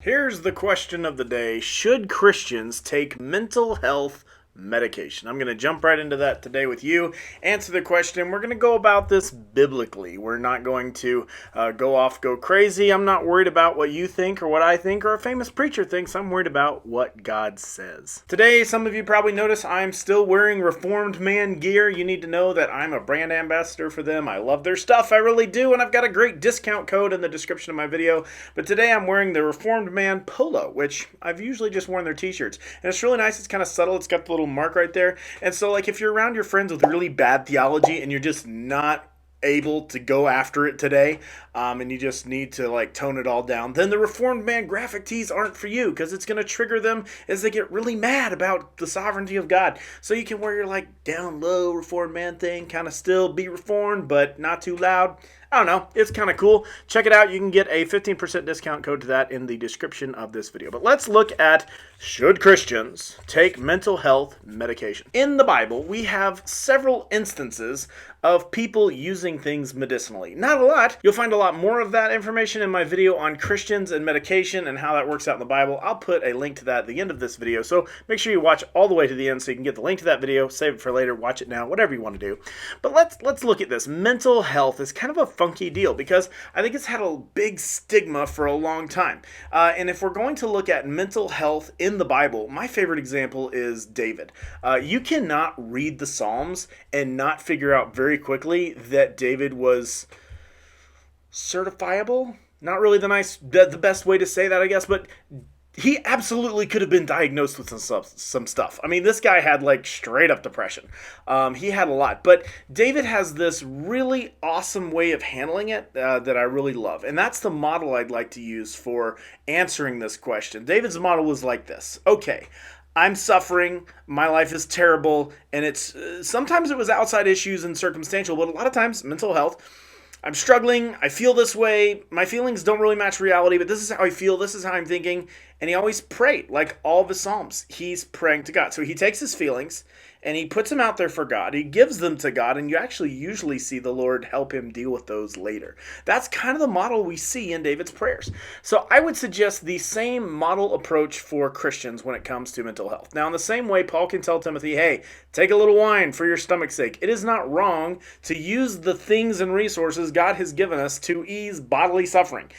Here's the question of the day. Should Christians take mental health medication? I'm going to jump right into that today with you. Answer the question. We're going to go about this biblically. We're not going to go crazy. I'm not worried about what you think or what I think or a famous preacher thinks. I'm worried about what God says. Today, some of you probably notice I'm still wearing Reformed Man gear. You need to know that I'm a brand ambassador for them. I love their stuff. I really do. And I've got a great discount code in the description of my video. But today I'm wearing the Reformed Man polo, which I've usually just worn their t-shirts. And it's really nice. It's kind of subtle. It's got the little mark right there. And so, like, if you're around your friends with really bad theology and you're just not able to go after it today, and you just need to like tone it all down, then the Reformed Man graphic tees aren't for you, because it's going to trigger them as they get really mad about the sovereignty of God. So you can wear your like down low Reformed Man thing, kind of still be reformed but not too loud. I don't know. It's kind of cool. Check it out. You can get a 15% discount code to that in the description of this video. But let's look at, should Christians take mental health medication? In the Bible, we have several instances of people using things medicinally. Not a lot. You'll find a lot more of that information in my video on Christians and medication and how that works out in the Bible. I'll put a link to that at the end of this video, so make sure you watch all the way to the end so you can get the link to that video, save it for later, watch it now, whatever you want to do. But let's look at this. Mental health is kind of a funky deal because I think it's had a big stigma for a long time. And if we're going to look at mental health in the Bible, my favorite example is David. You cannot read the Psalms and not figure out very quickly that David was certifiable. Not really the best way to say that, I guess, but he absolutely could have been diagnosed with some stuff. I mean, this guy had like straight up depression. He had a lot. But David has this really awesome way of handling it that I really love. And that's the model I'd like to use for answering this question. David's model was like this. Okay, I'm suffering, my life is terrible, and it's sometimes it was outside issues and circumstantial, but a lot of times mental health. I'm struggling, I feel this way, my feelings don't really match reality, but this is how I feel, this is how I'm thinking. And he always prayed, like all of his Psalms. He's praying to God. So he takes his feelings and he puts them out there for God. He gives them to God, and you actually usually see the Lord help him deal with those later. That's kind of the model we see in David's prayers. So I would suggest the same model approach for Christians when it comes to mental health. Now, in the same way, Paul can tell Timothy, hey, take a little wine for your stomach's sake. It is not wrong to use the things and resources God has given us to ease bodily suffering.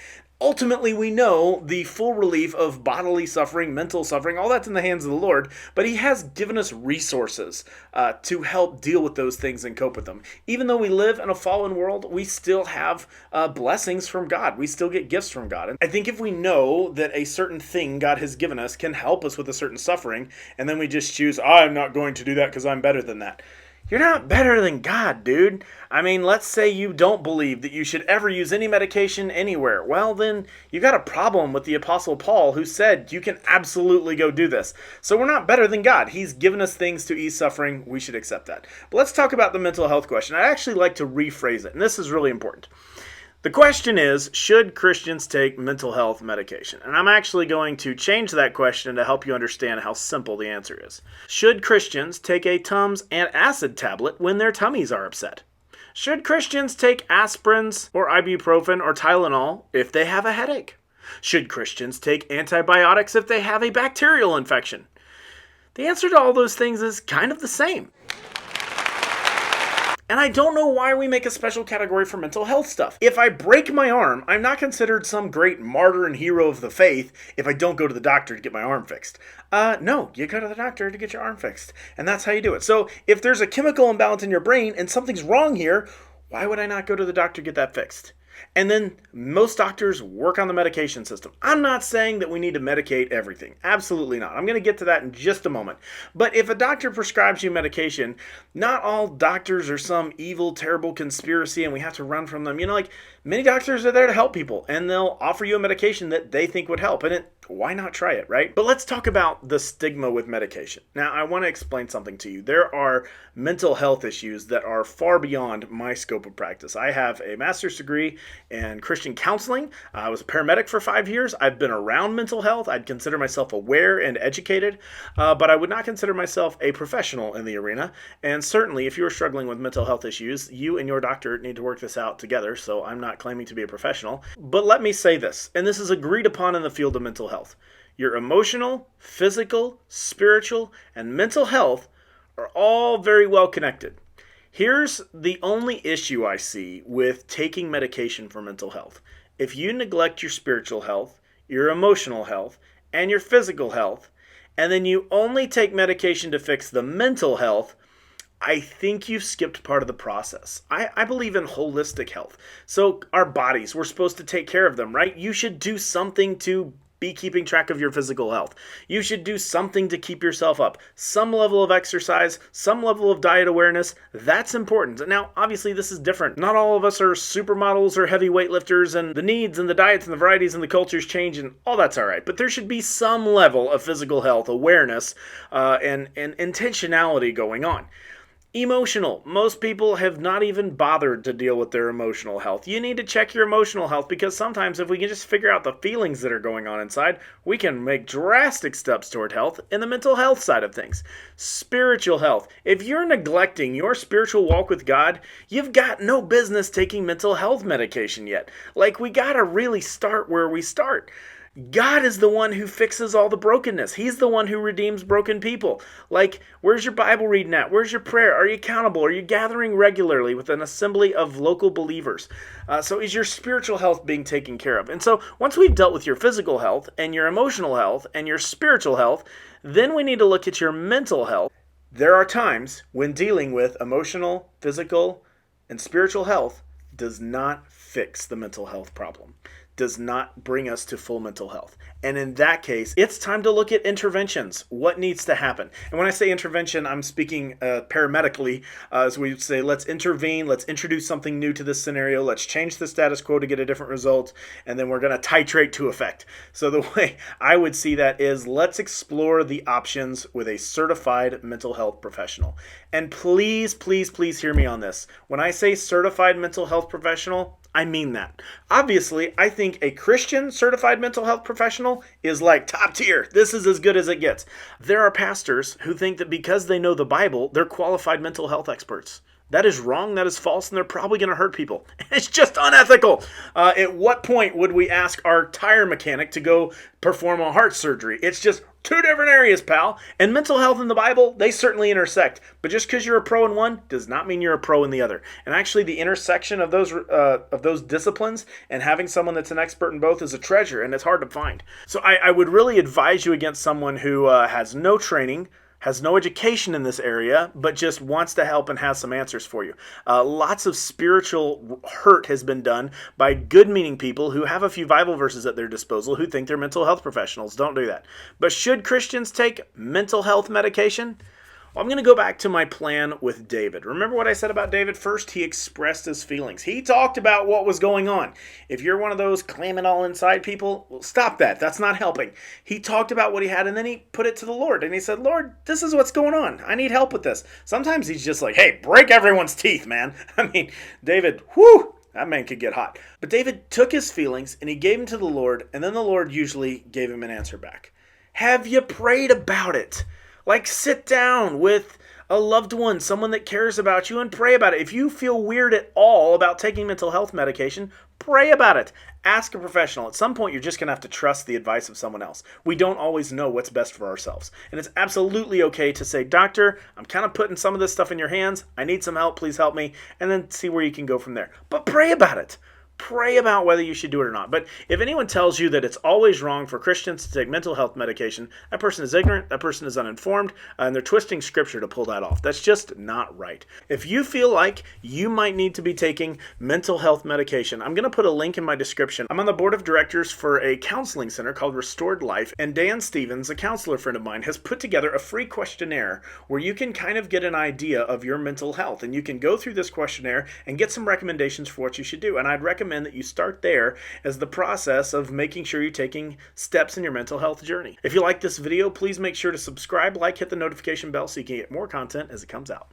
Ultimately, we know the full relief of bodily suffering, mental suffering, all that's in the hands of the Lord, but he has given us resources to help deal with those things and cope with them. Even though we live in a fallen world, we still have blessings from God. We still get gifts from God. And I think if we know that a certain thing God has given us can help us with a certain suffering, and then we just choose, I'm not going to do that because I'm better than that. You're not better than God, dude. I mean, let's say you don't believe that you should ever use any medication anywhere. Well, then you got a problem with the Apostle Paul, who said you can absolutely go do this. So we're not better than God. He's given us things to ease suffering. We should accept that. But let's talk about the mental health question. I actually like to rephrase it, and this is really important. The question is, should Christians take mental health medication? And I'm actually going to change that question to help you understand how simple the answer is. Should Christians take a Tums antacid tablet when their tummies are upset? Should Christians take aspirins or ibuprofen or Tylenol if they have a headache? Should Christians take antibiotics if they have a bacterial infection? The answer to all those things is kind of the same. And I don't know why we make a special category for mental health stuff. If I break my arm, I'm not considered some great martyr and hero of the faith if I don't go to the doctor to get my arm fixed. No, you go to the doctor to get your arm fixed. And that's how you do it. So if there's a chemical imbalance in your brain and something's wrong here, why would I not go to the doctor to get that fixed? And then most doctors work on the medication system. I'm not saying that we need to medicate everything. Absolutely not. I'm going to get to that in just a moment. But if a doctor prescribes you medication, not all doctors are some evil, terrible conspiracy and we have to run from them. You know, like many doctors are there to help people and they'll offer you a medication that they think would help. And it why not try it, right? But let's talk about the stigma with medication. Now, I want to explain something to you. There are mental health issues that are far beyond my scope of practice. I have a master's degree in Christian counseling. I was a paramedic for 5 years. I've been around mental health. I'd consider myself aware and educated, but I would not consider myself a professional in the arena. And certainly, if you are struggling with mental health issues, you and your doctor need to work this out together, so I'm not claiming to be a professional. But let me say this, and this is agreed upon in the field of mental health. Your emotional, physical, spiritual, and mental health are all very well connected. Here's the only issue I see with taking medication for mental health. If you neglect your spiritual health, your emotional health, and your physical health, and then you only take medication to fix the mental health, I think you've skipped part of the process. I believe in holistic health. So our bodies, we're supposed to take care of them, right? You should do something to be keeping track of your physical health. You should do something to keep yourself up. Some level of exercise, some level of diet awareness, that's important. Now, obviously, this is different. Not all of us are supermodels or heavy weightlifters, and the needs and the diets and the varieties and the cultures change, and all that's all right. But there should be some level of physical health awareness and intentionality going on. Emotional. Most people have not even bothered to deal with their emotional health. You need to check your emotional health, because sometimes if we can just figure out the feelings that are going on inside, we can make drastic steps toward health in the mental health side of things. Spiritual health. If you're neglecting your spiritual walk with God, you've got no business taking mental health medication yet. Like, we gotta really start where we start. God is the one who fixes all the brokenness. He's the one who redeems broken people. Like, where's your Bible reading at? Where's your prayer? Are you accountable? Are you gathering regularly with an assembly of local believers? So is your spiritual health being taken care of? And so once we've dealt with your physical health and your emotional health and your spiritual health, then we need to look at your mental health. There are times when dealing with emotional, physical, and spiritual health does not fix the mental health problem, does not bring us to full mental health. And in that case, it's time to look at interventions. What needs to happen? And when I say intervention, I'm speaking paramedically, as we would say, let's intervene, let's introduce something new to this scenario, let's change the status quo to get a different result, and then we're going to titrate to effect. So the way I would see that is, let's explore the options with a certified mental health professional. And please, please, please hear me on this. When I say certified mental health professional, I mean that. Obviously, I think a Christian certified mental health professional is like top tier. This is as good as it gets. There are pastors who think that because they know the Bible, they're qualified mental health experts. That is wrong, that is false, and they're probably going to hurt people. It's just unethical. At what point would we ask our tire mechanic to go perform a heart surgery? It's just two different areas, pal. And mental health and the Bible, they certainly intersect. But just because you're a pro in one does not mean you're a pro in the other. And actually, the intersection of those disciplines and having someone that's an expert in both is a treasure, and it's hard to find. So I would really advise you against someone who has no training, has no education in this area, but just wants to help and has some answers for you. Lots of spiritual hurt has been done by good-meaning people who have a few Bible verses at their disposal who think they're mental health professionals. Don't do that. But should Christians take mental health medication? Well, I'm going to go back to my plan with David. Remember what I said about David? First, he expressed his feelings. He talked about what was going on. If you're one of those claim it all inside people, well, stop that. That's not helping. He talked about what he had, and then he put it to the Lord. And he said, Lord, this is what's going on. I need help with this. Sometimes he's just like, hey, break everyone's teeth, man. I mean, David, whew, that man could get hot. But David took his feelings, and he gave them to the Lord, and then the Lord usually gave him an answer back. Have you prayed about it? Like, sit down with a loved one, someone that cares about you, and pray about it. If you feel weird at all about taking mental health medication, pray about it. Ask a professional. At some point, you're just going to have to trust the advice of someone else. We don't always know what's best for ourselves. And it's absolutely okay to say, doctor, I'm kind of putting some of this stuff in your hands. I need some help. Please help me. And then see where you can go from there. But pray about it. Pray about whether you should do it or not. But if anyone tells you that it's always wrong for Christians to take mental health medication, that person is ignorant, that person is uninformed, and they're twisting scripture to pull that off. That's just not right. If you feel like you might need to be taking mental health medication, I'm going to put a link in my description. I'm on the board of directors for a counseling center called Restored Life, and Dan Stevens, a counselor friend of mine, has put together a free questionnaire where you can kind of get an idea of your mental health, and you can go through this questionnaire and get some recommendations for what you should do. And I'd recommend recommend that you start there as the process of making sure you're taking steps in your mental health journey. If you like this video, please make sure to subscribe, like, hit the notification bell so you can get more content as it comes out.